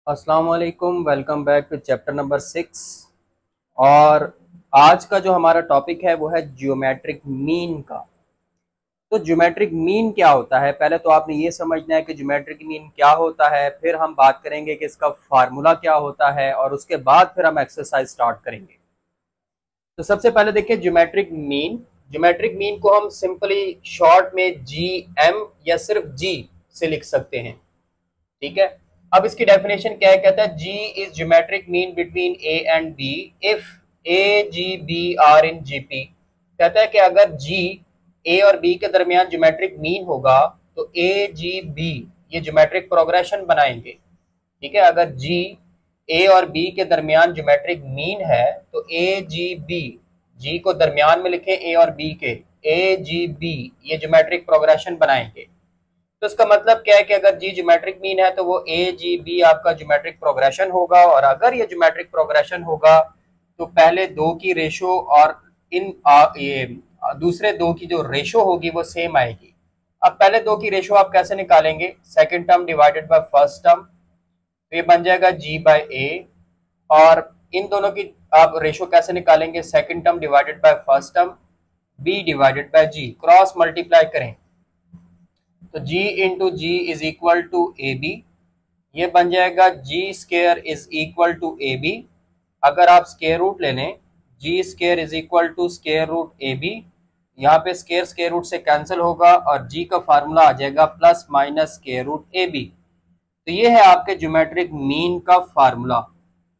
अस्सलाम वालेकुम, welcome back to chapter number 6। और आज का जो हमारा टॉपिक है वो है ज्योमेट्रिक मीन का। तो ज्योमेट्रिक मीन क्या होता है, पहले तो आपने ये समझना है कि ज्योमेट्रिक मीन क्या होता है, फिर हम बात करेंगे कि इसका फार्मूला क्या होता है और उसके बाद फिर हम एक्सरसाइज स्टार्ट करेंगे। तो सबसे पहले देखिए ज्योमेट्रिक मीन। ज्योमेट्रिक मीन को हम सिंपली शॉर्ट में जी एम या सिर्फ जी से लिख सकते हैं। ठीक है। अब इसकी डेफिनेशन क्या है, कहता है G is geometric mean between A and B if A G B are in GP. कहता है कि अगर जी ए और बी के दरमियान ज्योमेट्रिक मीन होगा तो ए जी बी ये ज्योमेट्रिक प्रोग्रेशन बनाएंगे। ठीक है, अगर जी ए और बी के दरमियान ज्योमेट्रिक मीन है तो ए जी बी, जी को दरमियान में लिखें ए और बी के, ए जी बी ये ज्योमेट्रिक प्रोग्रेशन बनाएंगे। तो इसका मतलब क्या है कि अगर जी ज्योमेट्रिक मीन है तो वो ए जी बी आपका ज्योमेट्रिक प्रोग्रेशन होगा, और अगर ये ज्योमेट्रिक प्रोग्रेशन होगा तो पहले दो की रेशो और ये दूसरे दो की जो रेशो होगी वो सेम आएगी। अब पहले दो की रेशो आप कैसे निकालेंगे, second term divided by first term, तो ये बन जाएगा जी बाय ए। और इन दोनों की आप रेशो कैसे निकालेंगे, second term divided by first term, B divided by G, cross multiply करें तो g into G is equal to A B, ये बन जाएगा G square is equal to A B. अगर आप स्केयर रूट ले लें, G square is equal to square root A B, यहाँ पे स्केयर स्केयर रूट से कैंसिल होगा और जी का फार्मूला आ जाएगा plus minus square root A B. तो ये है आपके ज्योमेट्रिक मीन का formula,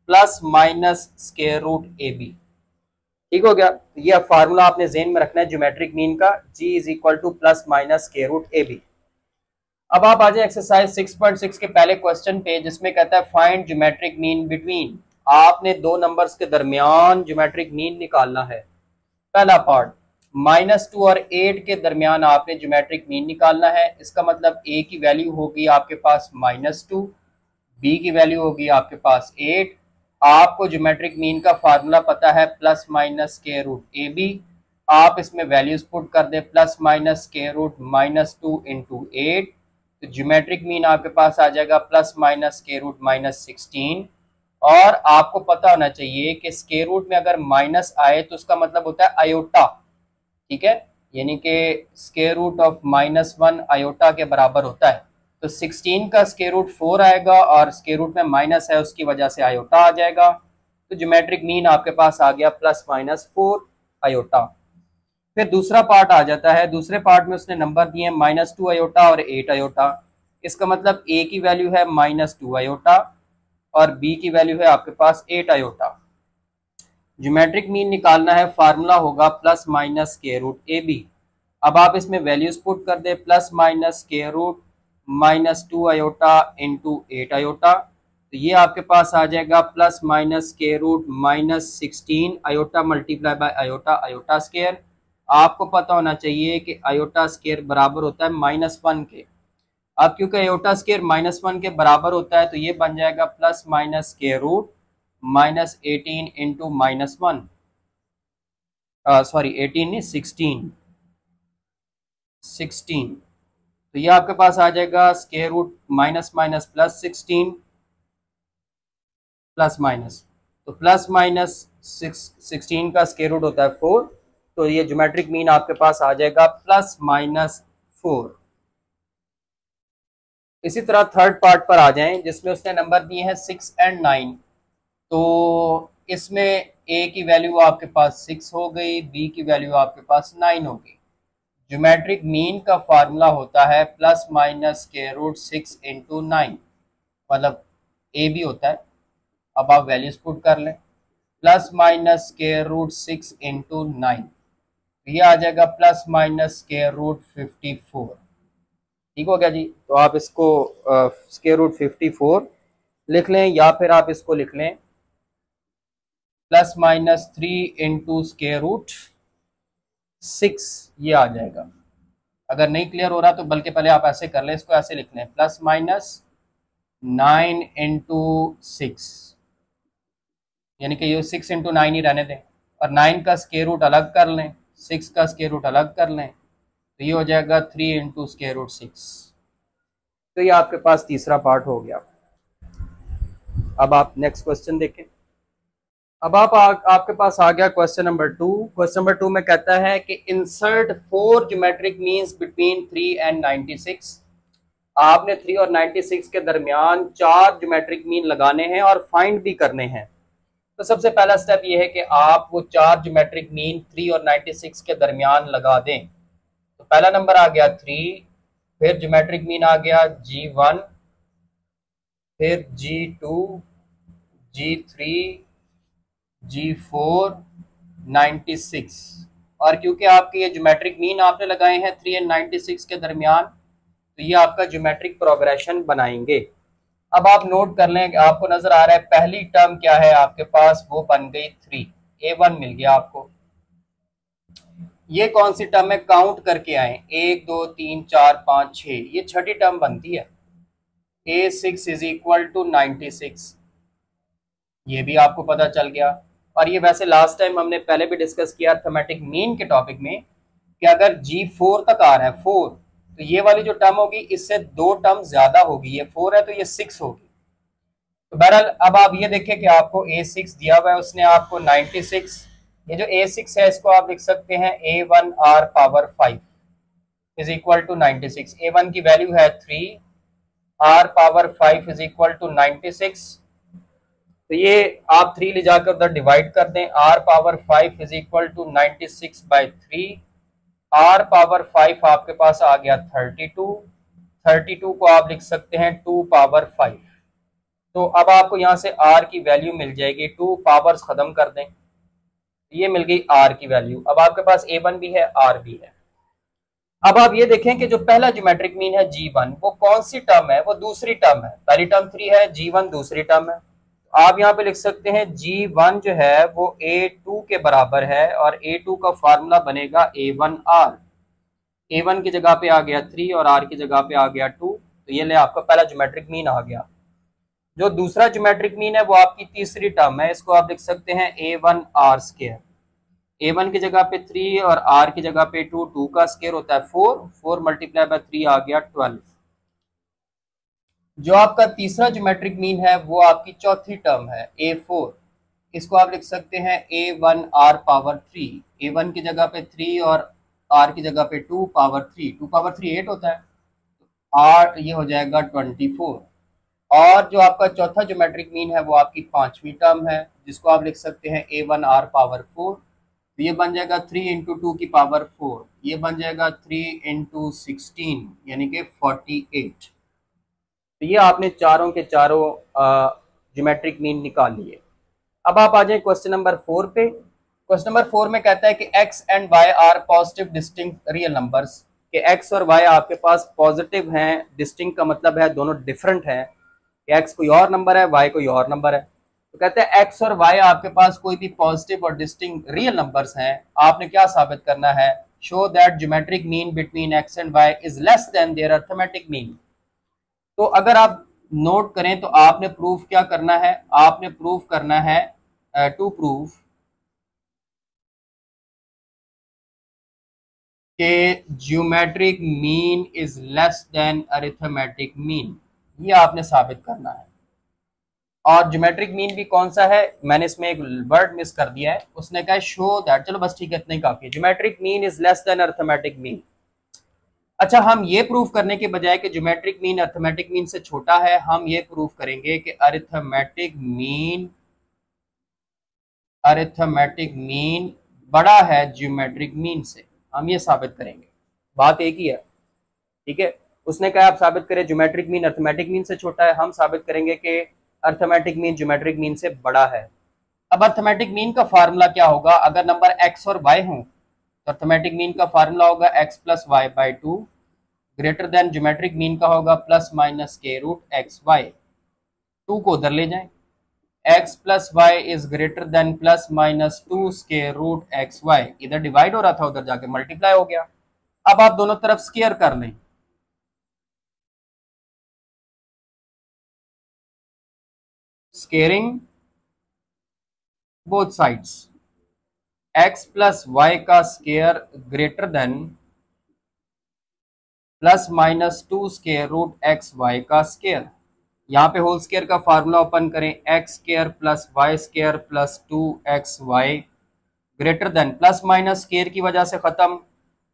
plus minus square root ए बी। ठीक हो गया। तो ये फार्मूला आपने जेन में रखना है ज्योमेट्रिक मीन का, G is equal to plus minus square root A B. अब आप आ जाए एक्सरसाइज 6.6 के पहले क्वेश्चन पे, जिसमें कहता है फाइंड ज्योमेट्रिक मीन बिटवीन। आपने दो नंबर्स के दरमियान ज्योमेट्रिक मीन निकालना है। पहला पार्ट, -2 और 8 के दरमियान आपने ज्योमेट्रिक मीन निकालना है। इसका मतलब ए की वैल्यू होगी आपके पास -2, बी की वैल्यू होगी आपके पास 8। आपको ज्योमेट्रिक मीन का फार्मूला पता है प्लस माइनस स्क्वायर रूट ए बी। आप इसमें वैल्यूज पुट कर दे, plus minus square root -2 into 8, तो ज्योमेट्रिक मीन आपके पास आ जाएगा प्लस माइनस स्क्वायर रूट -16। और आपको पता होना चाहिए कि स्क्वायर रूट में अगर माइनस आए तो उसका मतलब होता है आयोटा। ठीक है, यानी कि स्क्वायर रूट ऑफ -1 आयोटा के बराबर होता है। तो 16 का स्क्वायर रूट 4 आएगा और स्क्वायर रूट में माइनस है उसकी वजह से आयोटा आ जाएगा। तो ज्योमेट्रिक मीन आपके पास आ गया प्लस माइनस 4 आयोटा। फिर दूसरा पार्ट आ जाता है, दूसरे पार्ट में उसने नंबर दिए -2 आयोटा और 8 आयोटा। इसका मतलब ए की वैल्यू है -2 आयोटा और बी की वैल्यू है आपके पास 8 आयोटा। ज्योमेट्रिक मीन निकालना है, फार्मूला होगा प्लस माइनस स्क्वायर रूट ए बी। अब आप इसमें वैल्यूज पुट कर दे, plus minus square root -2 iota into 8 iota, तो ये आपके पास आ जाएगा plus minus square root -16 iota multiply by iota, iota square. आपको पता होना चाहिए कि आयोटा स्क्वायर बराबर होता है -1 के। अब क्योंकि आयोटा स्क्वायर -1 के बराबर होता है तो ये बन जाएगा plus minus square root -18 into -1, sorry 18 नहीं 16। तो ये आपके पास आ जाएगा square root minus minus plus 16 plus minus, तो प्लस माइनस 16 का स्क्वायर रूट होता है 4। तो ये ज्योमेट्रिक मीन आपके पास आ जाएगा प्लस माइनस 4। इसी तरह थर्ड पार्ट पर आ जाएं, जिसमें उसने नंबर दिए हैं 6 एंड 9। तो इसमें ए की वैल्यू आपके पास 6 हो गई, बी की वैल्यू आपके पास 9 होगी। ज्योमेट्रिक मीन का फार्मूला होता है plus minus square root 6 into 9, मतलब ए भी होता है। अब आप वैल्यूज पुट कर लें, plus minus square root 6 into 9, ये आ जाएगा प्लस माइनस स्क्वायर रूट 54। ठीक हो गया जी। तो आप इसको स्क्वायर रूट 54 लिख लें, या फिर आप इसको लिख लें plus minus 3 into square root 6, ये आ जाएगा। अगर नहीं क्लियर हो रहा तो बल्कि पहले आप ऐसे कर लें, इसको ऐसे लिख लें, प्लस माइनस 9 इंटू 6, यानी कि ये 6 इंटू 9 ही रहने दें, और 9 का स्क्वायर रूट अलग कर लें, 6 का स्क्वायर रूट अलग कर लें, तो ये हो जाएगा 3 इंटू स्क्वायर रूट 6। तो ये आपके पास तीसरा पार्ट हो गया। अब आप नेक्स्ट क्वेश्चन देखें। अब आपके पास आ गया क्वेश्चन नंबर 2। क्वेश्चन नंबर 2 में कहता है कि insert 4 geometric means between 3 and 96। आपने 3 और 96 के दरमियान 4 ज्योमेट्रिक मीन लगाने हैं और फाइंड भी करने हैं। तो सबसे पहला स्टेप ये है कि आप वो 4 ज्योमेट्रिक मीन 3 और 96 के दरमियान लगा दें। तो पहला नंबर आ गया 3, फिर ज्योमेट्रिक मीन आ गया G1, फिर G2, G3, G4, 96। और क्योंकि आपके ये ज्योमेट्रिक मीन आपने लगाए हैं 3 एंड 96 के दरमियान, तो ये आपका ज्योमेट्रिक प्रोग्रेशन बनाएंगे। अब आप नोट कर लें, आपको नजर आ रहा है पहली टर्म क्या है आपके पास, वो बन गई 3, A1 मिल गया आपको। ये कौन सी टर्म है, काउंट करके आए, 1 2 3 4 5 6, ये छठी टर्म बनती है। A6 इज इक्वल टू 96, ये भी आपको पता चल गया। और ये वैसे लास्ट टाइम हमने पहले भी डिस्कस किया अरिथमेटिक मीन के टॉपिक में कि अगर G4 तक आ रहा है 4, तो ये वाली जो टर्म होगी इससे 2 टर्म ज्यादा होगी, ये 4 है तो ये 6 होगी। तो बहरहाल अब आप ये देखें कि आपको A6 दिया हुआ है, उसने आपको 96, ये जो A6 है इसको आप लिख सकते हैं A1 R power 5 is equal to 96। A1 की वैल्यू है 3, R power 5 is equal to 96। तो ये आप 3 ले जाकर उधर डिवाइड कर दें, R power 5 is equal to 96 by 3, R power 5 आपके पास आ गया 32, 32 को आप लिख सकते हैं 2 पावर 5। तो अब आपको यहां से R की वैल्यू मिल जाएगी, 2 पावर्स खत्म कर दें, ये मिल गई R की वैल्यू। अब आपके पास A1 भी है, R भी है। अब आप ये देखें कि जो पहला ज्योमेट्रिक मीन है G1, वो कौन सी टर्म है, वो दूसरी टर्म है। पहली टर्म 3 है, G1 दूसरी टर्म है। आप यहाँ पे लिख सकते हैं G1 जो है वो A2 के बराबर है, और A2 का फार्मूला बनेगा A1R। A1 की जगह पे आ गया 3 और R की जगह पे आ गया 2, तो ये ले आपका पहला ज्योमेट्रिक मीन आ गया। जो दूसरा ज्योमेट्रिक मीन है वो आपकी तीसरी टर्म है, इसको आप लिख सकते हैं A1R स्क्वायर। A1 की जगह पे 3 और R की जगह पे 2, 2 का स्क्वायर होता है 4, 4 मल्टीप्लाई बाय 3 आ गया 12। जो आपका तीसरा ज्योमेट्रिक मीन है वो आपकी चौथी टर्म है A4, इसको आप लिख सकते हैं A1R पावर 3। A1 की जगह पे 3 और R की जगह पे 2 पावर 3, 2 पावर 3 8 होता है, R ये हो जाएगा 24। और जो आपका चौथा ज्योमेट्रिक मीन है वो आपकी पांचवी टर्म है, जिसको आप लिख सकते हैं A1R पावर 4। तो ये बन जाएगा 3 इंटू 2 की पावर 4, ये बन जाएगा 3 इंटू 16 यानी कि 48। तो ये आपने चारों के चारों ज्योमेट्रिक मीन निकाल लिए। अब आप आ जाए क्वेश्चन नंबर 4 पे। क्वेश्चन नंबर 4 में कहता है कि x and y are positive distinct real numbers, कि x और y आपके पास पॉजिटिव हैं, डिस्टिंक्ट का मतलब है दोनों डिफरेंट हैं, कि x कोई और नंबर है, y कोई और नंबर है। तो कहते हैं x और y आपके पास कोई भी पॉजिटिव और डिस्टिंक्ट रियल नंबर्स हैं, आपने क्या साबित करना है, show that geometric mean between x and y is less than their arithmetic mean. तो अगर आप नोट करें तो आपने प्रूफ क्या करना है, आपने प्रूफ करना है टू प्रूफ के geometric mean is less then arithmetic mean, ये आपने साबित करना है। और ज्योमेट्रिक मीन भी कौन सा है, मैंने इसमें एक वर्ड मिस कर दिया है, उसने कहा शो दैट, चलो बस ठीक है इतना ही काफी है, geometric mean is less then arithmetic mean. अच्छा, हम ये प्रूफ करने के बजाय कि ज्योमेट्रिक मीन अरिथमेटिक मीन से छोटा है, हम ये प्रूफ करेंगे कि अरिथमेटिक मीन बड़ा है ज्योमेट्रिक मीन से, हम ये साबित करेंगे। बात एक ही है, ठीक है। उसने कहा आप साबित करें ज्योमेट्रिक मीन अरिथमेटिक मीन से छोटा है, हम साबित करेंगे कि अरिथमेटिक मीन ज्योमेट्रिक मीन से बड़ा है। अब अरिथमेटिक मीन का फार्मूला क्या होगा, अगर नंबर x और y हो तो अरिथमेटिक मीन का फार्मूला होगा x plus y by 2, greater than geometric mean का होगा प्लस माइनस के रूट एक्स वाई। 2 को उधर ले जाएं, x plus y is greater than plus minus 2 square root x y, इधर डिवाइड हो रहा था उधर जाके मल्टीप्लाई हो गया। अब आप दोनों तरफ स्क्वायर कर लें, squaring both sides, x plus Y का square greater than plus minus 2 square root x Y का स्क्वायर। यहाँ पे होल स्क्वायर का फार्मूला ओपन करें, X square plus Y square plus 2xy greater than, plus minus square की वजह से खत्म,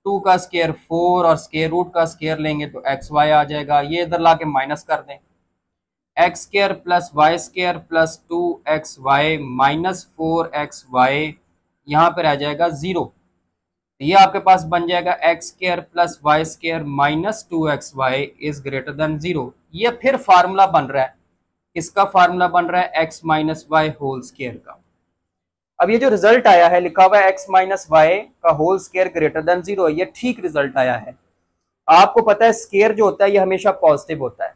2 का स्क्वायर 4 और स्क्वायर रूट का स्क्वायर लेंगे तो xy आ जाएगा, ये इधर ला के माइनस कर दें, x square plus Y square plus 2xy minus 4xy, यहाँ पे रह जाएगा 0। ये आपके पास बन जाएगा x square plus Y square minus 2xy is greater than 0। ये फिर फार्मूला बन रहा है, इसका फार्मूला बन रहा है x minus y whole square का। अब ये जो रिजल्ट आया है लिखा हुआ है x माइनस वाई का होल स्क्वायर ग्रेटर देन 0, ये ठीक रिजल्ट आया है। आपको पता है स्क्वायर जो होता है ये हमेशा पॉजिटिव होता है,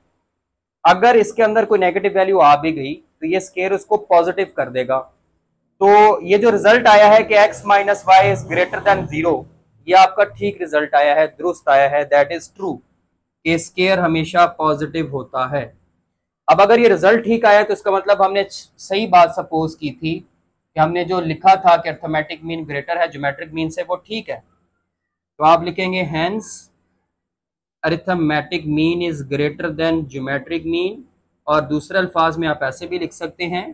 अगर इसके अंदर कोई नेगेटिव वैल्यू आ भी गई तो ये स्क्वायर उसको पॉजिटिव कर देगा। तो ये जो रिजल्ट आया है कि x minus y is greater than 0, ये आपका ठीक रिजल्ट आया है, दुरुस्त आया है, दैट इज ट्रू कि स्क्वायर हमेशा पॉजिटिव होता है। अब अगर ये रिजल्ट ठीक आया तो इसका मतलब हमने सही बात सपोज की थी कि हमने जो लिखा था कि अर्थमेटिक मीन ग्रेटर है ज्योमेट्रिक मीन से, वो ठीक है। तो आप लिखेंगे hence arithmetic mean is greater than geometric mean, और दूसरे अल्फाज में आप ऐसे भी लिख सकते हैं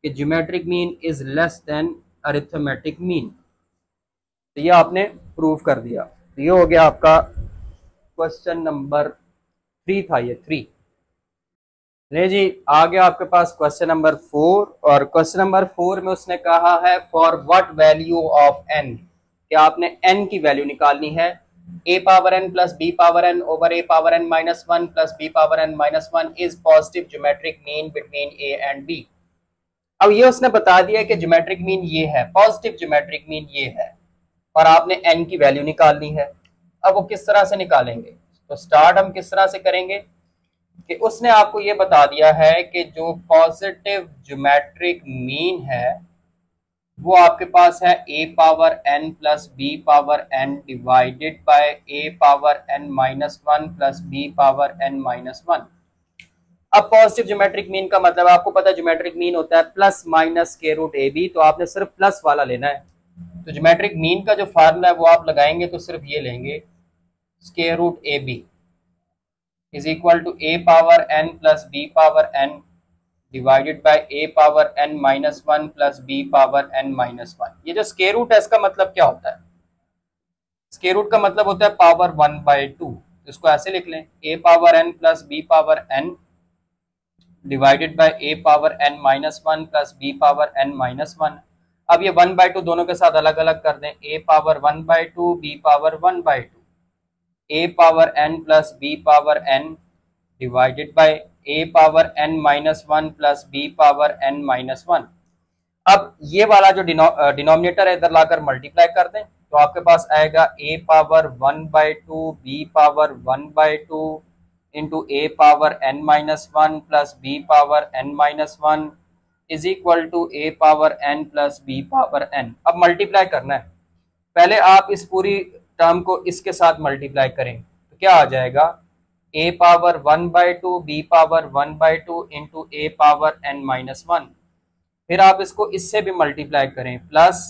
कि geometric mean is less then arithmetic mean. तो ये आपने प्रूव कर दिया। तो ये हो गया आपका क्वेश्चन नंबर 3 था, ये 3। नहीं जी, आ गया आपके पास क्वेश्चन नंबर 4, और क्वेश्चन नंबर 4 में उसने कहा है for what value of n, कि आपने n की वैल्यू निकालनी है, a power n plus b power n over a power n minus 1 plus b power n minus 1 is positive geometric mean between a and b। अब ये उसने बता दिया कि ज्योमेट्रिक मीन ये है, पॉजिटिव ज्योमेट्रिक मीन ये है, और आपने n की वैल्यू निकालनी है। अब वो किस तरह से निकालेंगे, तो स्टार्ट हम किस तरह से करेंगे कि उसने आपको ये बता दिया है कि जो पॉजिटिव ज्योमेट्रिक मीन है वो आपके पास है a power n plus b power n divided by a power n minus 1 plus b power n minus 1। अब पॉजिटिव ज्योमेट्रिक मीन का मतलब आपको पता है ज्योमेट्रिक मीन होता है plus minus square root A B, तो आपने सिर्फ प्लस वाला लेना है। तो ज्योमेट्रिक मीन का जो फार्मूला है वो आप लगाएंगे तो सिर्फ ये लेंगे, square root A b is equal to A power n plus b power n divided by a power n minus 1 plus b power n minus 1। ये जो स्क्वायर रूट है इसका मतलब क्या होता है, स्क्वायर रूट का मतलब होता है पावर 1/2। इसको ऐसे लिख लें, a power n plus b power n divided by a power n minus 1 plus b power n minus 1। अब ये 1/2 दोनों के साथ अलग अलग कर दें, a power 1/2 b power 1/2, a power n plus b power n divided by a power n minus 1 plus b power n minus 1। अब ये वाला जो डिनोमिनेटर है इधर लाकर मल्टीप्लाई कर दें तो आपके पास आएगा a power 1/2 b power 1/2 into a power n minus 1 plus b power n minus 1 is equal to a power n plus b power n। अब मल्टीप्लाई करना है, पहले आप इस पूरी टर्म को इसके साथ मल्टीप्लाई करें तो क्या आ जाएगा, a power 1/2 b power 1/2 into a power n minus 1। फिर आप इसको इससे भी मल्टीप्लाई करें, plus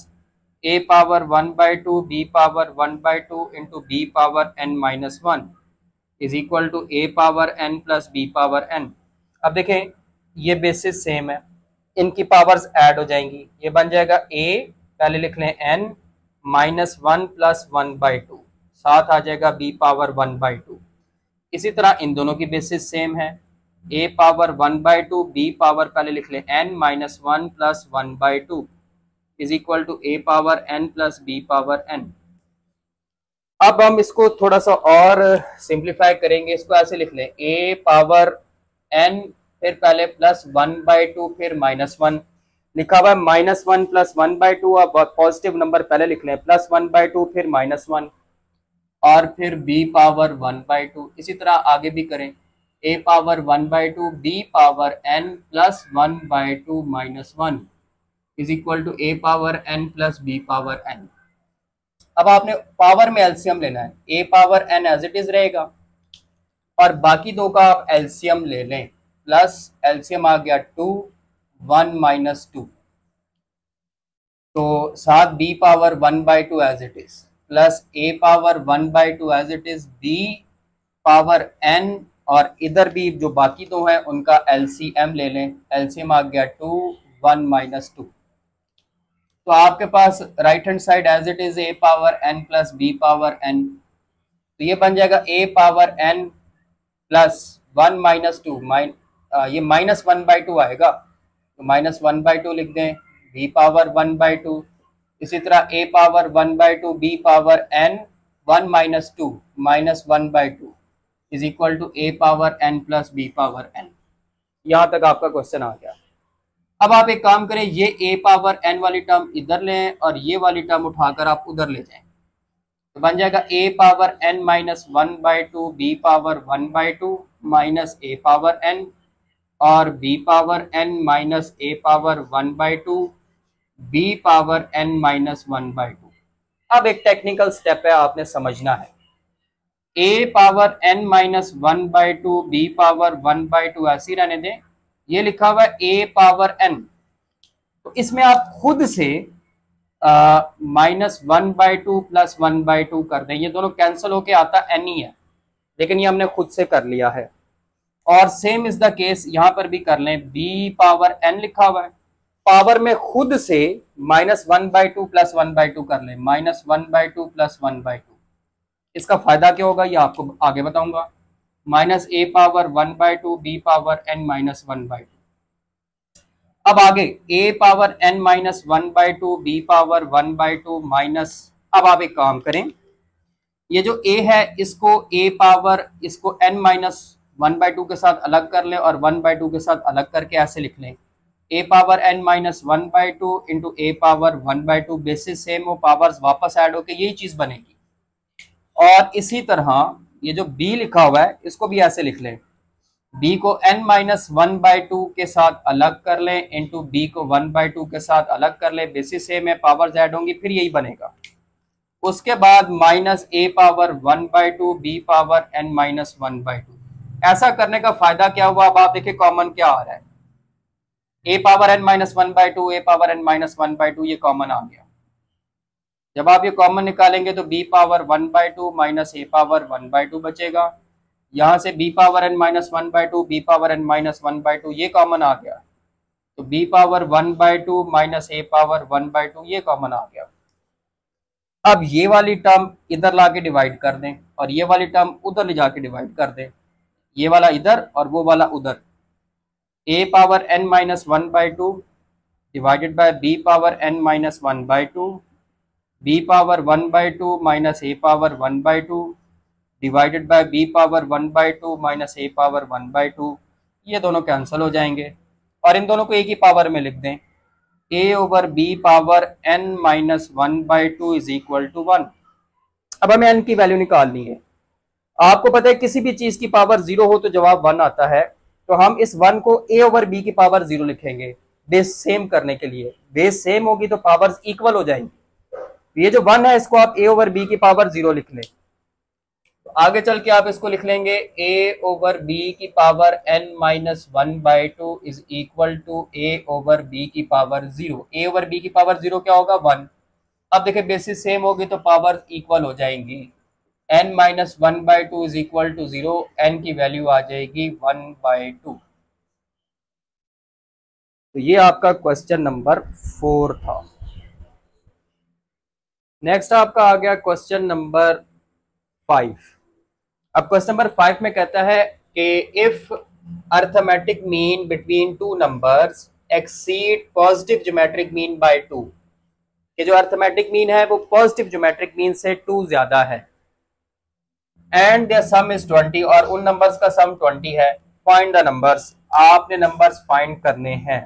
a power 1/2 b power 1/2 into b power n minus 1 is equal to a power n plus b power n। अब देखें ये बेसिस सेम है, इनकी पावर्स ऐड हो जाएंगी, ये बन जाएगा a, पहले लिख लें n माइनस 1 प्लस 1/2, साथ आ जाएगा b पावर 1/2। इसी तरह इन दोनों की बेसिस सेम है, a पावर 1/2 b पावर पहले लिख लें n minus 1 plus 1/2 is equal to a power n plus b power n। अब हम इसको थोड़ा सा और सिंप्लीफाई करेंगे, इसको ऐसे लिख लें, a पावर n फिर पहले प्लस 1/2 फिर माइनस 1, लिखा हुआ है माइनस 1 प्लस 1/2। अब पॉजिटिव नंबर पहले लिख लें, प्लस 1/2 फिर माइनस 1 और फिर b पावर 1/2। इसी तरह आगे भी करें, a power 1/2 b power n plus 1/2 minus 1 is equal to a power n plus b power n। अब आपने पावर में एलसीएम लेना है, a power n as it is रहेगा और बाकी दो का आप एलसीएम ले लें, प्लस एलसीएम आ गया 2 1 माइनस 2, तो साथ b power 1/2 as it is plus a power 1/2 as it is b power n और इधर भी जो बाकी दो हैं उनका एलसीएम ले लें। एलसीएम आ गया 2, 1 माइनस 2। तो आपके पास right hand side as it is A power N plus B power N, तो ये बन जाएगा A power N plus 1 minus 2, ये माइनस 1/2 आएगा, तो -1/2 लिख दें, बी पावर 1/2। इसी तरह A power 1/2 B power N 1 minus 2 -1/2 is equal to A power N plus B power N. यहाँ तक आपका क्वेश्चन आ गया। अब आप एक काम करें, ये ए पावर एन वाली टर्म इधर लें और ये वाली टर्म उठाकर आप उधर ले जाएं, तो बन जाएगा A power N minus 1/2 B power 1/2 minus A power N और बी पावर एन माइनस ए power 1/2 B power N minus 1/2। अब एक टेक्निकल स्टेप है, आपने समझना है। A power N minus 1/2 B power 1/2 ऐसे रहने दें, ये लिखा हुआ है ए पावर एन, तो इसमें आप खुद से -1/2 प्लस 1/2 कर दें, ये दोनों कैंसिल होके आता एन ही है, लेकिन ये हमने खुद से कर लिया है। और सेम इज द केस यहां पर भी कर लें, बी पावर एन लिखा हुआ है, पावर में खुद से -1/2 प्लस 1/2 कर लें, -1/2 प्लस 1/2। इसका फायदा क्या होगा ये आपको आगे बताऊंगा। माइनस ए power 1/2 B power N minus 1/2। अब आगे A power N minus 1/2 B power 1/2 minus, अब आप एक काम करें, ये जो ए है इसको ए पावर इसको एन माइनस 1/2 के साथ अलग कर लें और 1/2 के साथ अलग करके ऐसे लिख लें, ए पावर एन माइनस 1/2 इंटू ए पावर 1/2, बेसिस सेम हो, पावर्स वापस ऐड होके यही चीज बनेगी। और इसी तरह ये जो b लिखा हुआ है इसको भी ऐसे लिख लें, b को n माइनस 1/2 के साथ अलग कर लें इंटू b को 1/2 के साथ अलग कर लें, बेसिस सेम है, पावर्स ऐड होंगी, फिर यही बनेगा। उसके बाद माइनस ए power 1/2 B power n minus 1/2। ऐसा करने का फायदा क्या हुआ, अब आप देखिए कॉमन क्या आ रहा है, A power n minus 1/2 A power n minus 1/2 ये कॉमन आ गया। जब आप ये कॉमन निकालेंगे तो b पावर 1/2 माइनस ए पावर 1/2 बचेगा, यहां से b power n minus 1/2 B power n minus 1/2 ये कॉमन आ गया, तो b पावर 1/2 माइनस ए पावर 1/2 ये कॉमन आ गया। अब ये वाली टर्म इधर लाके डिवाइड कर दें और ये वाली टर्म उधर ले जाके डिवाइड कर दें, ये वाला इधर और वो वाला उधर, a power n minus 1/2 divided by b power n minus 1/2 b power 1/2 minus a power 1/2 divided by b power 1/2 minus a power 1/2, ये दोनों कैंसिल हो जाएंगे और इन दोनों को एक ही पावर में लिख दें, a over b power n minus 1/2 is equal to 1। अब हमें n की वैल्यू निकालनी है। आपको पता है किसी भी चीज की पावर 0 हो तो जवाब 1 आता है, तो हम इस 1 को a ओवर b की पावर 0 लिखेंगे बेस सेम करने के लिए। बेस सेम होगी तो पावर्स इक्वल हो जाएंगी, ये जो 1 है इसको आप a ओवर b की पावर 0 लिख लें, तो आगे चल के आप इसको लिख लेंगे a ओवर b की power n minus 1/2 is equal to a over b की पावर 0। a ओवर b की पावर 0 क्या होगा 1। अब देखिए बेसिस सेम होगी तो पावर इक्वल हो जाएंगी, n minus 1/2 is equal to 0, n की वैल्यू आ जाएगी 1/2। तो ये आपका क्वेश्चन नंबर 4 था। नेक्स्ट आपका आ गया क्वेश्चन नंबर 5। अब क्वेश्चन नंबर 5 में कहता है कि if arithmetic mean between two numbers exceed positive geometric mean by 2, कि जो अर्थमेटिक मीन है वो पॉजिटिव ज्योमेट्रिक मीन से 2 ज्यादा है, एंड देयर सम इज 20, और उन नंबर्स का सम 20 है, फाइंड द नंबर्स, आपने नंबर्स फाइंड करने हैं।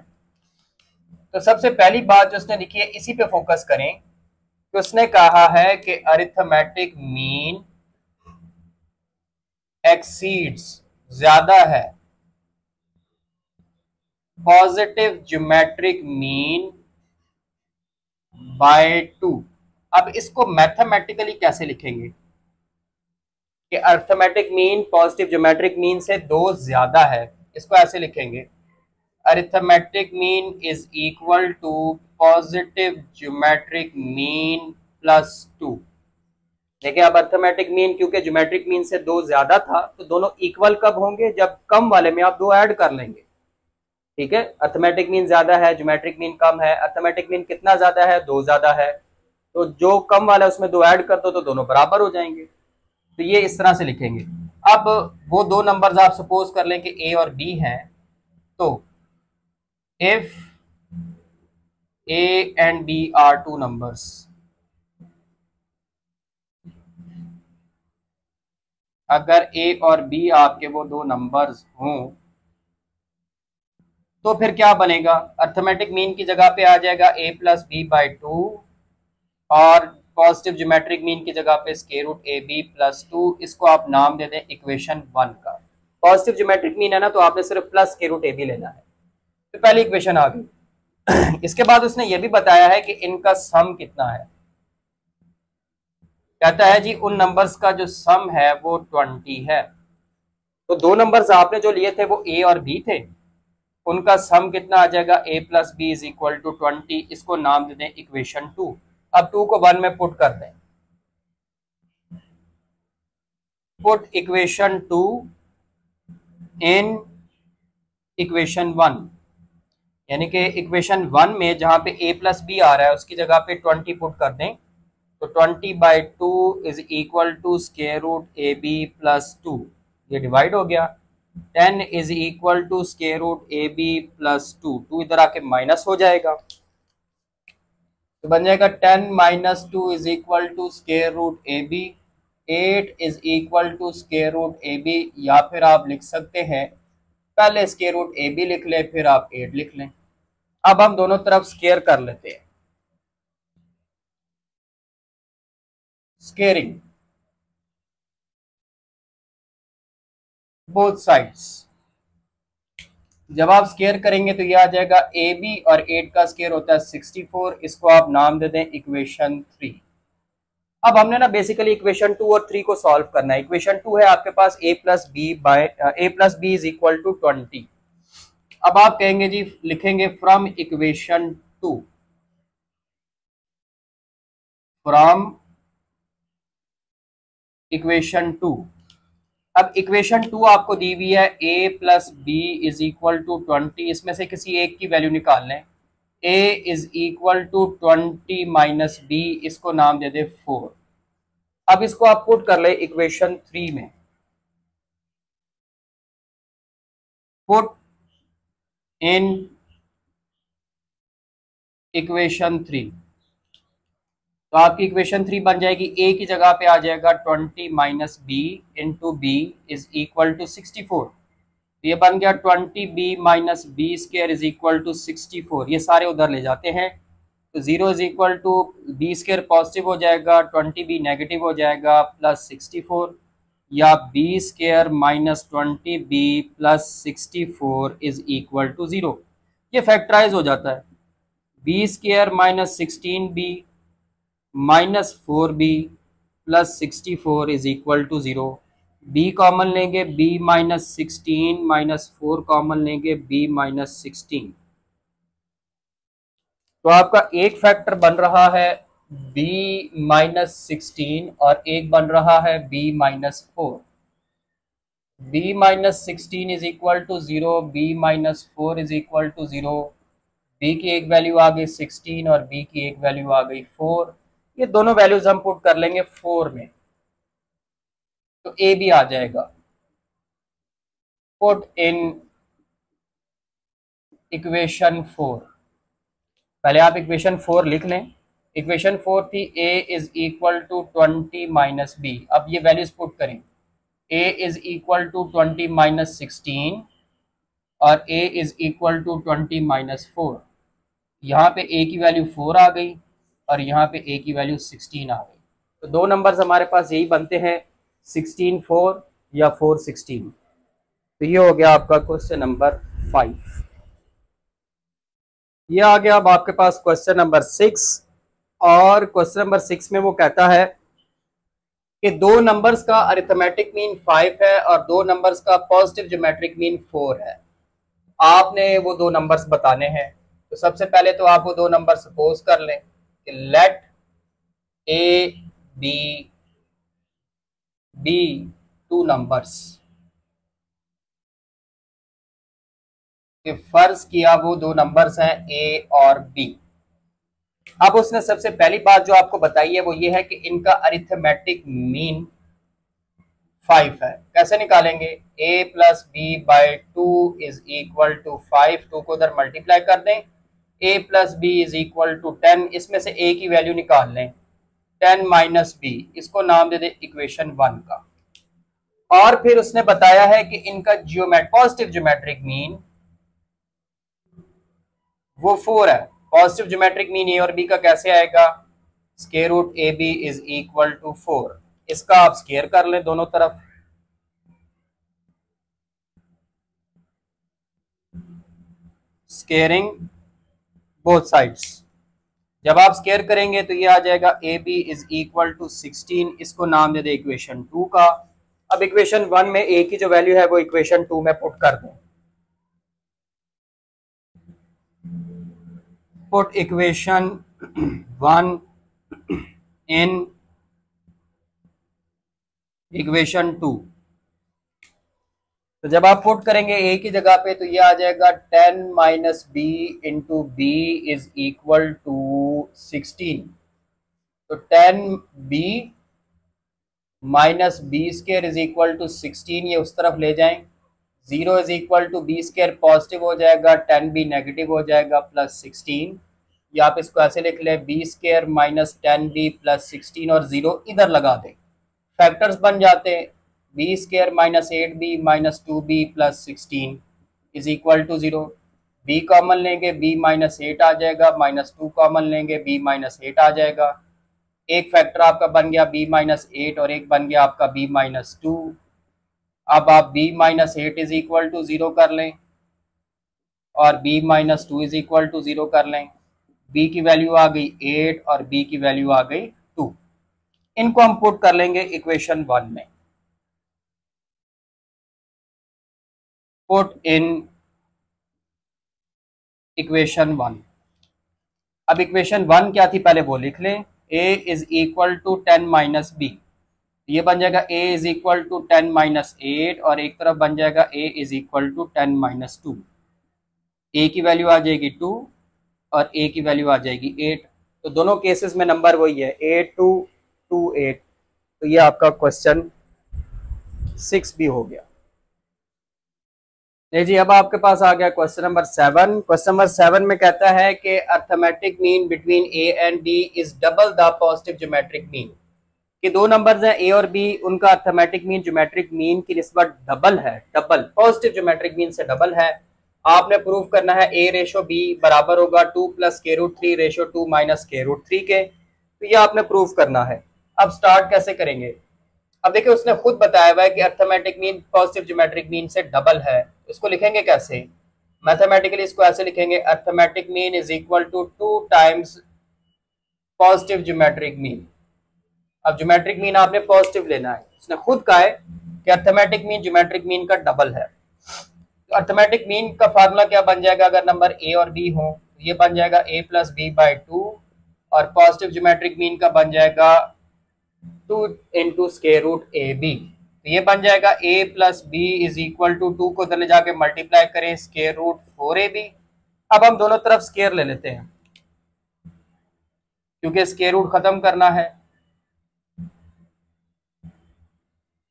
तो सबसे पहली बात जो उसने लिखी है इसी पे फोकस करें कि उसने कहा है कि अरिथमेटिक मीन एक्सीड्स ज्यादा है पॉजिटिव ज्योमेट्रिक मीन बाय 2। अब इसको मैथमेटिकली कैसे लिखेंगे कि arithmetic mean positive geometric mean से 2 ज्यादा है, इसको ऐसे लिखेंगे, arithmetic mean is equal to positive geometric mean plus 2। देखिए अब अर्थमेटिक मीन, क्योंकि ज्योमेट्रिक मीन से दो ज्यादा था, तो दोनों इक्वल कब होंगे, जब कम वाले में आप दो ऐड कर लेंगे। ठीक है, अर्थमेटिक मीन ज्यादा है, ज्योमेट्रिक मीन कम है। अर्थमेटिक मीन कितना ज्यादा है, दो ज्यादा है, तो जो कम वाला है उसमें दो ऐड कर दो तो दोनों बराबर हो जाएंगे। तो ये इस तरह से लिखेंगे। अब वो दो नंबर्स आप सपोज कर लें कि ए और बी हैं, तो if a and b are two numbers, अगर ए और बी आपके वो दो नंबर्स हों, तो फिर क्या बनेगा, अर्थमेटिक मीन की जगह पे आ जाएगा a plus b by two, और पॉजिटिव ज्योमेट्रिक मीन की जगह पे स्क्वायर रूट ए बी प्लस टू। इसको आप नाम दे दें इक्वेशन 1 का। पॉजिटिव ज्योमेट्रिक मीन है ना, तो आपने सिर्फ प्लस स्क्वायर रूट ए बी लेना है। तो पहली इक्वेशन आ गई। इसके बाद उसने ये भी बताया है कि इनका सम कितना है। कहता है जी उन नंबर्स का जो सम है वो 20 है। तो दो नंबर्स आपने जो लिए थे वो ए और बी थे, उनका सम कितना आ जाएगा, a plus b is equal to 20। इसको नाम दे दें इक्वेशन 2। अब 2 को 1 में पुट कर दें, पुट इक्वेशन 2 इन इक्वेशन 1, यानी कि इक्वेशन 1 में जहां पे a प्लस बी आ रहा है उसकी जगह पे 20 पुट कर दें, तो 20/2 is equal to square root A b plus 2। ये डिवाइड हो गया। 10 is equal to square root A b plus 2, 2 इधर आके माइनस हो जाएगा, तो बन जाएगा 10 minus 2 is equal to square root A b. 8 is equal to square root A b, या फिर आप लिख सकते हैं पहले स्क्वायर रूट ए बी लिख लें फिर आप 8 लिख लें। अब हम दोनों तरफ स्क्वायर कर लेते हैं, स्क्वेयरिंग बोथ साइड्स। जब आप स्क्वायर करेंगे तो ये आ जाएगा ए बी, और 8 का स्क्वायर होता है 64। इसको आप नाम दे दें इक्वेशन 3। अब हमने ना बेसिकली इक्वेशन 2 और 3 को सॉल्व करना है। इक्वेशन 2 है आपके पास a plus b is equal to 20। अब आप कहेंगे जी, लिखेंगे फ्रॉम इक्वेशन 2, फ्रॉम इक्वेशन 2। अब इक्वेशन 2 आपको दी हुई है a plus b is equal to 20, इसमें से किसी एक की वैल्यू निकाल लें। a is equal to 20 minus b, इसको नाम दे दे 4। अब इसको आप पुट कर ले इक्वेशन 3 में, पुट इन इक्वेशन 3। तो आपकी इक्वेशन 3 बन जाएगी, a की जगह पे आ जाएगा 20 minus b into b is equal to 64। ये बन गया 20b minus b square is equal to 64। ये सारे उधर ले जाते हैं, तो 0 is equal to b square positive हो जाएगा, 20b नेगेटिव हो जाएगा, प्लस 64, या b square minus 20b plus 64 is equal to 0। ये फैक्टराइज हो जाता है, b square minus 16b minus 4b plus 64 is equal to 0। b common लेंगे, b माइनस 16 माइनस 4 कॉमन लेंगे, b माइनस 16। तो आपका एक फैक्टर बन रहा है b माइनस 16 और एक बन रहा है b minus 4। b minus 16 is equal to 0, b minus 4 is equal to 0। b की एक वैल्यू आ गई 16 और b की एक वैल्यू आ गई 4। ये दोनों वैल्यूज हम पुट कर लेंगे 4 में, तो a भी आ जाएगा। Put in equation 4। पहले आप इक्वेशन 4 लिख लें। इक्वेशन 4 थी a is equal to 20 minus b. अब ये वैल्यूज पुट करें, a is equal to 20 minus 16 और a is equal to 20 minus 4। यहाँ पे a की वैल्यू 4 आ गई और यहाँ पे a की वैल्यू 16 आ गई। तो दो नंबर्स हमारे पास यही बनते हैं, 16 4 या 4 16। तो ये हो गया आपका क्वेश्चन नंबर 5। ये आ गया अब आपके पास क्वेश्चन नंबर 6, और क्वेश्चन नंबर 6 में वो कहता है कि दो नंबर्स का अरिथमेटिक मीन 5 है और दो नंबर्स का पॉजिटिव ज्योमेट्रिक मीन 4 है। आपने वो दो नंबर्स बताने हैं। तो सबसे पहले तो आप वो दो नंबर सपोज कर लें कि let a b be two numbers, कि फर्ज किया वो दो नंबर्स हैं ए और बी। अब उसने सबसे पहली बात जो आपको बताई है वो ये है कि इनका अरिथमेटिक मीन 5 है। कैसे निकालेंगे? a plus b by two is equal to 5, two को उधर मल्टीप्लाई कर दें, a plus b is equal to 10, इसमें से a की वैल्यू निकाल लें, 10 माइनस बी, इसको नाम दे दें इक्वेशन 1 का। और फिर उसने बताया है कि इनका पॉजिटिव ज्योमेट्रिक मीन वो 4 है। पॉजिटिव ज्योमेट्रिक मीन ए और बी का कैसे आएगा? Square root A b is equal to 4, इसका आप स्क्वायर कर लें दोनों तरफ, स्क्वायरिंग बोथ साइड्स। जब आप स्क्वायर करेंगे तो ये आ जाएगा a b is equal to 16, इसको नाम दे दे इक्वेशन 2 का। अब इक्वेशन 1 में ए की जो वैल्यू है वो इक्वेशन 2 में पुट कर दें, पुट इक्वेशन 1 इन इक्वेशन 2। तो जब आप पुट करेंगे ए की जगह पे तो ये आ जाएगा 10 minus b into b is equal to 16। तो 10 b minus b square is equal to 16, ये उस तरफ ले जाएं, 0 is equal to b square positive हो जाएगा, 10 बी नेगेटिव हो जाएगा, प्लस 16, या आप इसको ऐसे लिख लें b square minus 10 b plus 16, और 0 इधर लगा दें, फैक्टर्स बन जाते हैं, b square minus 8b minus 2b plus 16 is equal to 0। B common लेंगे, b माइनस 8 आ जाएगा, माइनस 2 कॉमन लेंगे, b माइनस 8 आ जाएगा। एक फैक्टर आपका बन गया b माइनस 8 और एक बन गया आपका b माइनस 2। अब आप b minus 8 is equal to 0 कर लें और b minus 2 is equal to 0 कर लें। b की वैल्यू आ गई 8 और b की वैल्यू आ गई 2। इनको हम पुट कर लेंगे इक्वेशन 1 में, पुट इन इक्वेशन 1। अब इक्वेशन 1 क्या थी पहले वो लिख लें, a is equal to 10 minus b, ये बन जाएगा a is equal to 10 minus 8, और एक तरफ बन जाएगा a is equal to 10 minus 2। a की वैल्यू आ जाएगी 2 और a की वैल्यू आ जाएगी 8। तो दोनों केसेस में नंबर वही है 8 2 2 8। तो ये आपका क्वेश्चन 6 भी हो गया। नहीं जी, अब आपके पास आ गया क्वेश्चन नंबर 7। क्वेश्चन नंबर 7 में कहता है कि arithmetic mean between A and b is double the positive geometric mean, कि दो नंबर्स हैं ए और बी, उनका अर्थमेटिक मीन ज्योमेट्रिक मीन की निस्बत डबल है, डबल पॉजिटिव ज्योमेट्रिक मीन से डबल है। आपने प्रूव करना है a रेशो b बराबर होगा 2 plus square root 3 ratio 2 minus square root 3 के। तो ये आपने प्रूव करना है। अब स्टार्ट कैसे करेंगे? अब देखिए उसने खुद बताया हुआ है कि arithmetic mean positive geometric mean से डबल है, इसको लिखेंगे कैसे? मैथमेटिकली इसको ऐसे लिखेंगे, arithmetic mean is equal to 2 times positive geometric mean. अब ज्योमेट्रिक मीन आपने पॉजिटिव लेना है, उसने खुद कहा है कि अर्थमेटिक मीन ज्योमेट्रिक मीन का डबल है। तो अर्थमेटिक मीन का फार्मूला क्या बन जाएगा? अगर नंबर ए और बी हो तो ये बन जाएगा a प्लस बी बाई 2, और पॉजिटिव ज्योमेट्रिक मीन का बन जाएगा 2 into square root A B. तो ये बन जाएगा a plus b is equal to 2 को उधर ले जाके मल्टीप्लाई करें स्क्वायर रूट 4ab। अब हम दोनों तरफ स्क्वायर ले लेते हैं क्योंकि स्क्वायर रूट खत्म करना है,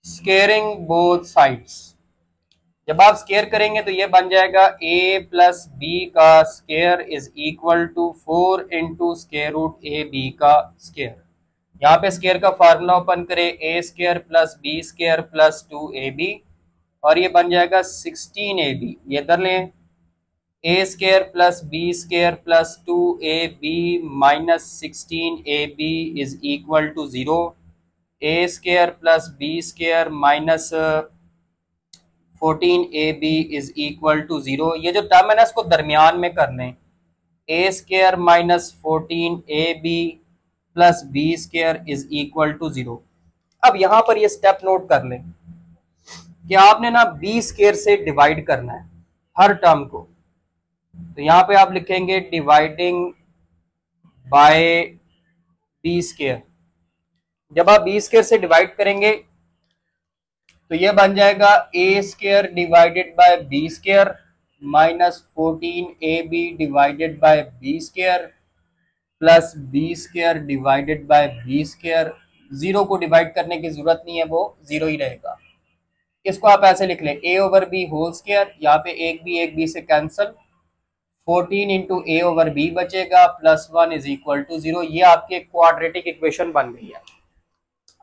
स्क्वेयरिंग बोथ साइड्स। जब आप स्क्वायर करेंगे तो ये बन जाएगा a प्लस बी का square is equal to 4 into square root A b का स्क्वायर। यहाँ पे स्क्वायर का फार्मूला ओपन करें, a square plus B square plus 2ab, और ये बन जाएगा 16ab। ये इधर लें, a square plus B square plus 2ab minus 16ab is equal to 0। a square plus B square minus 14ab is equal to 0। ये जो टर्म है ना इसको दरमियान में कर लें, a square minus 14ab plus B square is equal to 0। अब यहां पर ये स्टेप नोट कर लें कि आपने ना बी स्क्वायर से डिवाइड करना है हर टर्म को। तो यहां पे आप लिखेंगे डिवाइडिंग बाय बी स्क्वायर। जब आप बी स्क्वायर से डिवाइड करेंगे तो ये बन जाएगा A square divided by B square minus 14ab divided by B square plus B square divided by B square. Zero को डिवाइड करने की जरूरत नहीं है, वो जीरो ही रहेगा। इसको आप ऐसे लिख लें ए ओवर बी होल स्क्वायर, यहाँ पे एक बी से कैंसल, 14 इंटू ए ओवर बी बचेगा प्लस 1 इज इक्वल टू 0। ये आपकी क्वाड्रेटिक इक्वेशन बन गई है।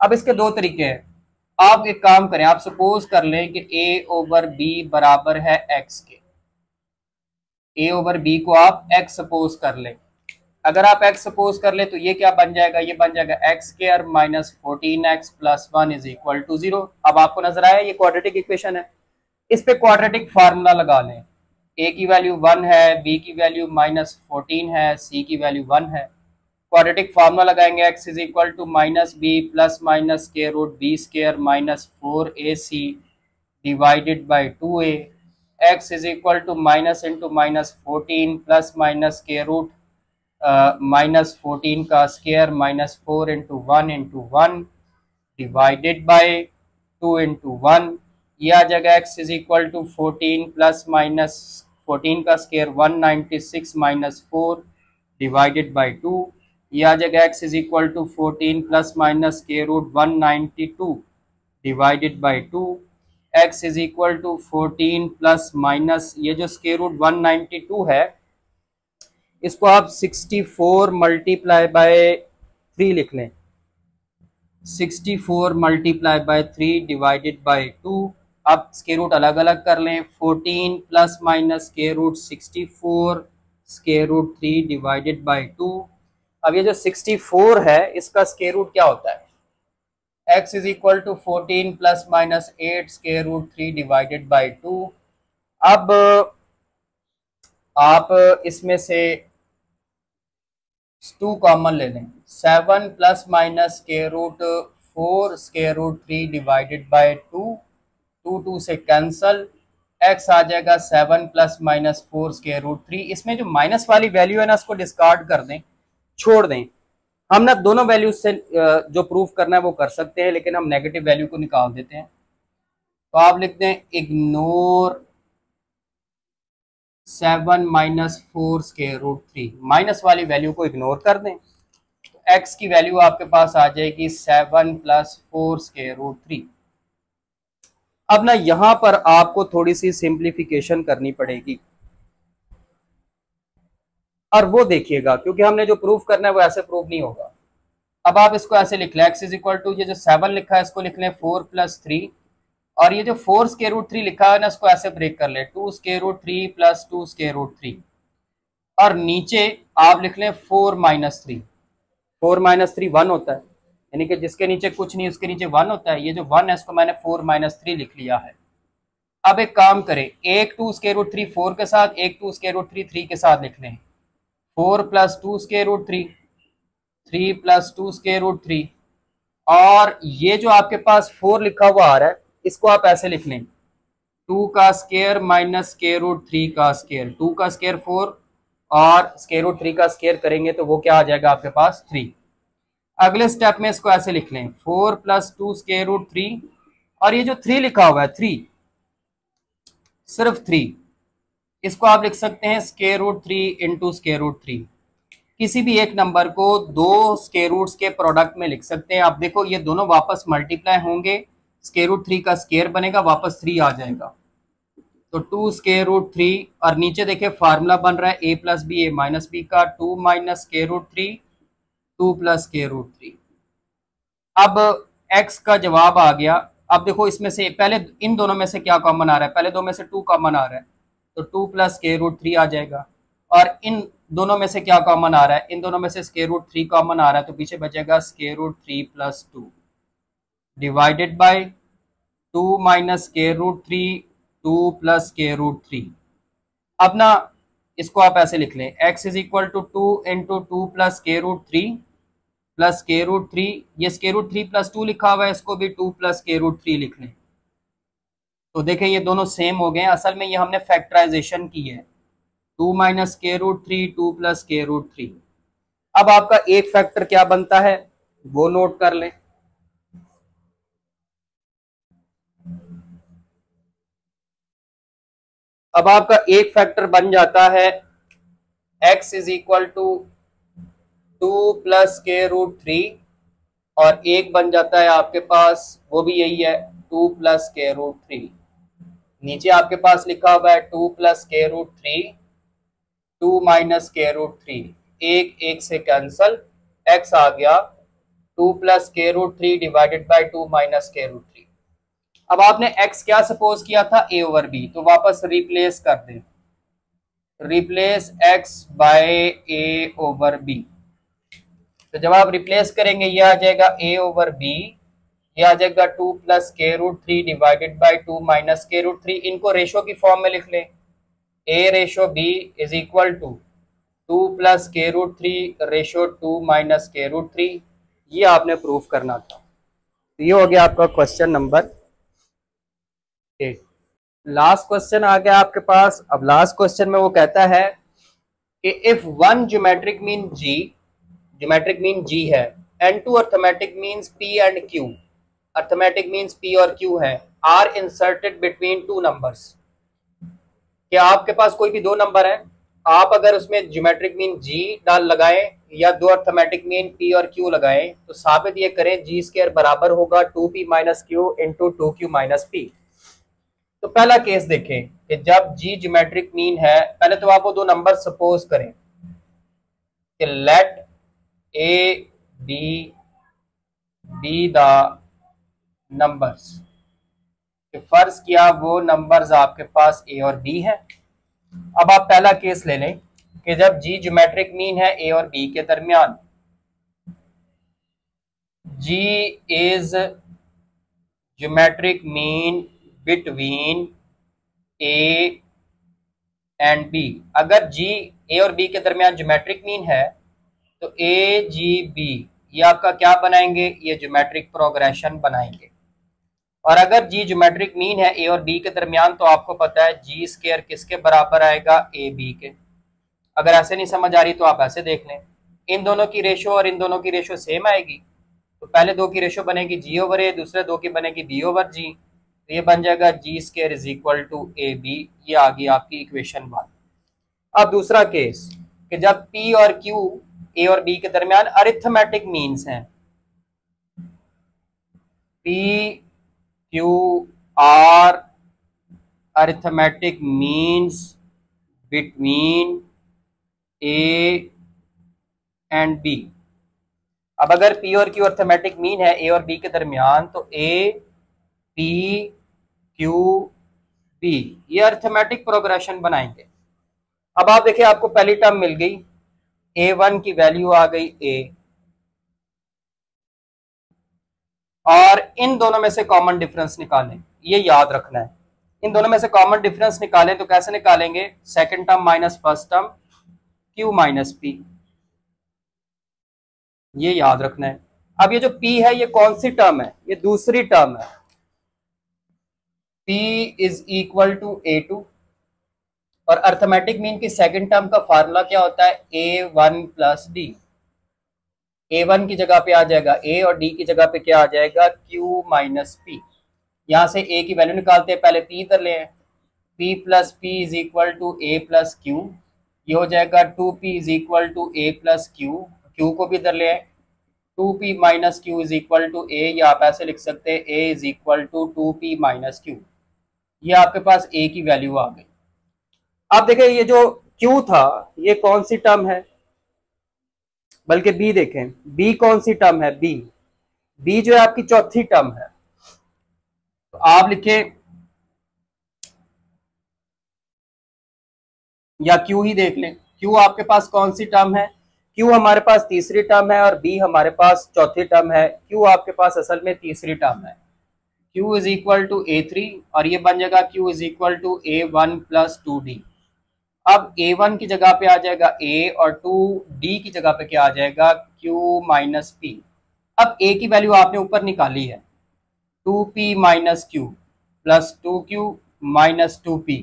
अब इसके दो तरीके हैं। आप एक काम करें, आप सपोज कर लें कि ए ओवर बी बराबर है एक्स के। ए ओवर बी को आप एक्स सपोज कर लें। अगर आप एक्स सपोज कर ले तो ये क्या बन जाएगा, ये बन जाएगा x square minus 14x plus 1 is equal to 0। अब आपको नजर आया ये क्वाड्रेटिक इक्वेशन है। इस पे क्वाड्रेटिक फार्मूला लगा लें। ए की वैल्यू 1 है, बी की वैल्यू माइनस 14 है, सी की वैल्यू 1 है। क्वाड्रेटिक फार्मूला लगाएंगे x is equal to minus b plus minus square root b square minus 4ac divided by 2a। X is equal to minus into minus 14 plus minus square root minus 14 का square minus 4 into 1 divided by 2 into 1। ये आ जाएगा x is equal to 14 plus minus 14 का square 196 minus 4 divided by 2। ये आ जाएगा x is equal to 14 plus minus square root 192 divided by 2। X is equal to 14 plus minus ये जो square root 192 है इसको आप 64 मल्टीप्लाई बाय 3 लिख लें। 64 मल्टीप्लाई बाय 3 डिवाइडेड बाय 2। अब स्क्वायर रूट अलग अलग कर लें। 14 plus minus square root 64 square root 3 divided by 2। अब ये जो 64 है इसका स्क्वायर रूट क्या होता है, x is equal to 14 plus minus 8 square root 3 divided by 2। अब आप इसमें से 2 कॉमन ले लें। 7 plus minus square root 4 square root 3 divided by 2। 2 से कैंसल, x आ जाएगा 7 प्लस माइनस 4 स्क्वायर रूट 3। इसमें जो माइनस वाली वैल्यू है ना उसको डिस्कार्ड कर दें, छोड़ दें। हम ना दोनों वैल्यूज से जो प्रूफ करना है वो कर सकते हैं, लेकिन हम नेगेटिव वैल्यू को निकाल देते हैं। तो आप लिखते हैं ignore 7 minus 4 square root 3। Minus वाली वैल्यू को इग्नोर कर दें तो x की वैल्यू आपके पास आ जाएगी 7 प्लस 4 स्क्वायर रूट 3। अब ना यहां पर आपको थोड़ी सी सिंप्लीफिकेशन करनी पड़ेगी और वो देखिएगा, क्योंकि हमने जो प्रूफ करना है वो ऐसे प्रूफ नहीं होगा। अब आप इसको ऐसे लिख लें, एक्स इज इक्वल टू ये जो 7 लिखा है इसको लिख लें 4 प्लस 3, और ये जो 4 स्क्वायर रूट 3 लिखा है ना इसको ऐसे ब्रेक कर लें 2 square root 3 plus 2 square root 3, और नीचे आप लिख लें 4 माइनस 3। 4 माइनस 3 1 होता है, यानी कि जिसके नीचे कुछ नहीं उसके नीचे 1 होता है। ये जो 1 है इसको मैंने 4 माइनस 3 लिख लिया है। अब एक काम करें, एक 2 स्क्वायर रूट 3 4 के साथ, एक 2 स्क्वायर रूट 3 3 के साथ लिख लें। 4 plus 2 square root 3, 3 plus 2 square root 3, और ये जो आपके पास 4 लिखा हुआ आ रहा है इसको आप ऐसे लिख लें 2 का स्क्वायर माइनस स्क्वायर रूट 3 का स्क्वायर। 2 का स्क्वायर 4 और स्क्वायर रूट 3 का स्क्वायर करेंगे तो वो क्या आ जाएगा आपके पास 3। अगले स्टेप में इसको ऐसे लिख लें 4 प्लस 2 स्क्वायर रूट 3, और ये जो 3 लिखा हुआ है 3, सिर्फ 3, इसको आप लिख सकते हैं square root 3 into square root 3। किसी भी एक नंबर को दो स्क्वायर रूट्स के प्रोडक्ट में लिख सकते हैं। आप देखो ये दोनों वापस मल्टीप्लाई होंगे, स्क्वायर रूट 3 का स्क्वायर बनेगा, वापस 3 आ जाएगा, तो 2 स्क्वायर रूट 3, और नीचे देखिए फार्मूला बन रहा है a plus b a minus b का, 2 minus square root 3 2 plus square root 3। अब x का जवाब आ गया। अब देखो इसमें से पहले इन दोनों में से क्या कॉमन आ रहा है, पहले दो में से 2 कॉमन आ रहा है तो 2 प्लस स्क्वायर रूट 3 आ जाएगा, और इन दोनों में से क्या कॉमन आ रहा है, इन दोनों में से स्क्वायर रूट 3 कॉमन आ रहा है, तो पीछे बचेगा square root 3 plus 2 divided by 2 minus square root 3 2 plus square root 3। अब ना इसको आप ऐसे लिख लें x is equal to 2 into 2 plus square root 3 plus square root 3। ये स्क्वायर रूट 3 प्लस 2 लिखा हुआ है, इसको भी 2 प्लस स्क्वायर रूट 3 लिख लें। तो देखें ये दोनों सेम हो गए। असल में ये हमने फैक्टराइजेशन की है, 2 minus square root 3 2 plus square root 3। अब आपका एक फैक्टर क्या बनता है वो नोट कर लें। अब आपका एक फैक्टर बन जाता है x is equal to 2 + k√3 और एक बन जाता है आपके पास, वो भी यही है 2 + k√3। नीचे आपके पास लिखा हुआ है 2 + k√3 2 - k√3, एक एक से कैंसल, x आ गया 2 + k√3 डिवाइडेड बाई 2 - k√3। अब आपने x क्या सपोज किया था, a/b, तो वापस रिप्लेस कर दें, रिप्लेस x बाय a/b। तो जब आप रिप्लेस करेंगे ये आ जाएगा a/b, ये आ जाएगा 2 + k√3 डिवाइडेड बाई 2 - k√3। इनको रेशो की फॉर्म में लिख लें, a/b is equal to 2 + k√3 2 - k√3। ये आपने प्रूफ करना था। ये हो गया आपका क्वेश्चन नंबर 8। लास्ट क्वेश्चन आ गया आपके पास। अब लास्ट क्वेश्चन में वो कहता है कि if one geometric mean g है and two arithmetic means p and q, arithmetic means p और q है, are inserted between two numbers. कि आपके पास कोई भी दो नंबर है, आप अगर उसमें ज्योमेट्रिक मीन g डाल लगाएं या दो अर्थमेटिक मीन p और q लगाएं तो साबित ये करें g² बराबर होगा 2p - q into 2q - p। तो पहला केस देखें कि जब g ज्योमेट्रिक मीन है, पहले तो आप वो दो नंबर सपोज करें कि let a b be the numbers, फर्ज किया वो नंबर्स आपके पास a और b है। अब आप पहला केस ले लें कि जब g ज्योमेट्रिक मीन है a और b के दरमियान, g is geometric mean between a and b। अगर g a और b के दरमियान ज्योमेट्रिक मीन है तो a g b ये आपका क्या बनाएंगे, ये ज्योमेट्रिक प्रोग्रेशन बनाएंगे। और अगर g ज्योमेट्रिक मीन है a और b के दरमियान तो आपको पता है g² किसके बराबर आएगा, a b के। अगर ऐसे नहीं समझ आ रही तो आप ऐसे देख लें, इन दोनों की रेशो और इन दोनों की रेशो सेम आएगी, तो पहले दो की रेशो बनेगी g/a, दूसरे दो की बनेगी b/g, तो ये बन जाएगा g² is equal to ab। ये आ गई आपकी इक्वेशन 1। अब दूसरा केस कि जब p और q a और b के दरमियान अरिथमेटिक मीन्स हैं, p q r arithmetic means between a and b। अब अगर p और q अरिथमेटिक मीन है a और b के दरमियान तो a p q b ये अरिथमेटिक प्रोग्रेशन बनाएंगे। अब आप देखिए आपको पहली टर्म मिल गई, a1 की वैल्यू आ गई a, और इन दोनों में से कॉमन डिफरेंस निकालें, ये याद रखना है। इन दोनों में से कॉमन डिफरेंस निकालें तो कैसे निकालेंगे, second term minus first term q minus p, ये याद रखना है। अब ये जो p है ये कौन सी टर्म है, ये दूसरी टर्म है, p is equal to a2। और अर्थमेटिक मीन की सेकंड टर्म का फार्मूला क्या होता है, a1 + d। a1 की जगह पे आ जाएगा a और d की जगह पे क्या आ जाएगा, q माइनस p। यहां से a की वैल्यू निकालते हैं, पहले p कर ले, p + p is equal to a + q, ये हो जाएगा 2p is equal to a + q, q को भी इधर ले आए, 2p - q is equal to a, या आप ऐसे लिख सकते हैं a is equal to 2p - q। ये आपके पास a की वैल्यू आ गई। आप देखें ये जो q था ये कौन सी टर्म है, बल्कि b देखें, b कौन सी टर्म है, b जो है आपकी चौथी टर्म है। तो आप लिखें या q ही देख लें, q आपके पास कौन सी टर्म है, q हमारे पास तीसरी टर्म है और b हमारे पास चौथी टर्म है। q आपके पास असल में तीसरी टर्म है, q is equal to a3 और ये बन जाएगा q is equal to a1 + 2d। अब a1 की जगह पे आ जाएगा a और 2d की जगह पे क्या आ जाएगा, q माइनस p। अब a की वैल्यू आपने ऊपर निकाली है, 2p - q plus 2q minus 2p,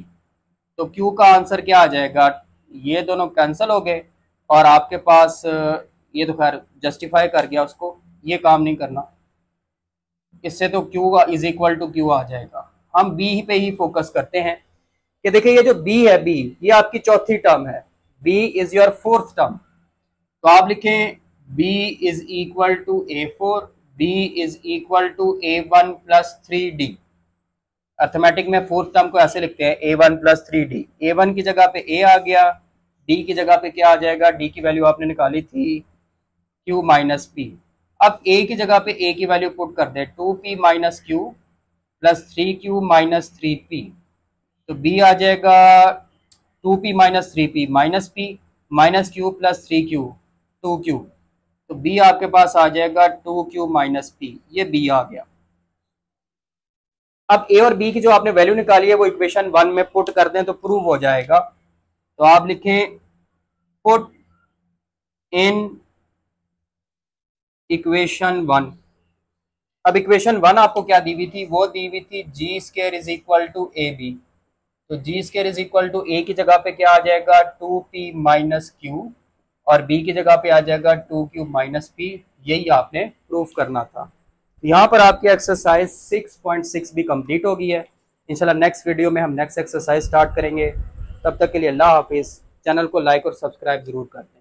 तो q का आंसर क्या आ जाएगा, ये दोनों कैंसिल हो गए और आपके पास ये तो खैर जस्टिफाई कर गया उसको, ये काम नहीं करना, इससे तो q is equal to q आ जाएगा। हम b पे ही फोकस करते हैं कि देखिए ये जो बी है, बी ये आपकी चौथी टर्म है, b is your fourth term. तो आप लिखें b is equal to A4, b is equal to A1 plus 3D। Arithmetic में फोर्थ टर्म को ऐसे लिखते हैं A1 प्लस 3D। A1 की जगह पे A आ गया, D की जगह पे क्या आ जाएगा, D की वैल्यू आपने निकाली थी Q माइनस P। अब A की जगह पे A की वैल्यू पुट कर दे 2P minus Q plus 3Q minus 3P। तो B आ जाएगा 2P minus 3P minus P minus Q plus 3Q 2Q। तो B आपके पास आ जाएगा 2Q माइनस P, ये B आ गया। अब A और B की जो आपने वैल्यू निकाली है वो इक्वेशन 1 में पुट कर दें तो प्रूव हो जाएगा। तो आप लिखें पुट इन इक्वेशन 1। अब इक्वेशन 1 आपको क्या दी हुई थी, वो दी हुई थी G square is equal to A B. तो G square is equal to A की जगह पे क्या आ जाएगा 2P माइनस क्यू, और बी की जगह पे आ जाएगा 2Q माइनस पी। यही आपने प्रूफ करना था। यहाँ पर आपकी एक्सरसाइज 6.6 भी कंप्लीट हो गई है। इंशाल्लाह नेक्स्ट वीडियो में हम नेक्स्ट एक्सरसाइज स्टार्ट करेंगे। तब तक के लिए अल्लाह हाफिज़। चैनल को लाइक और सब्सक्राइब जरूर कर दें।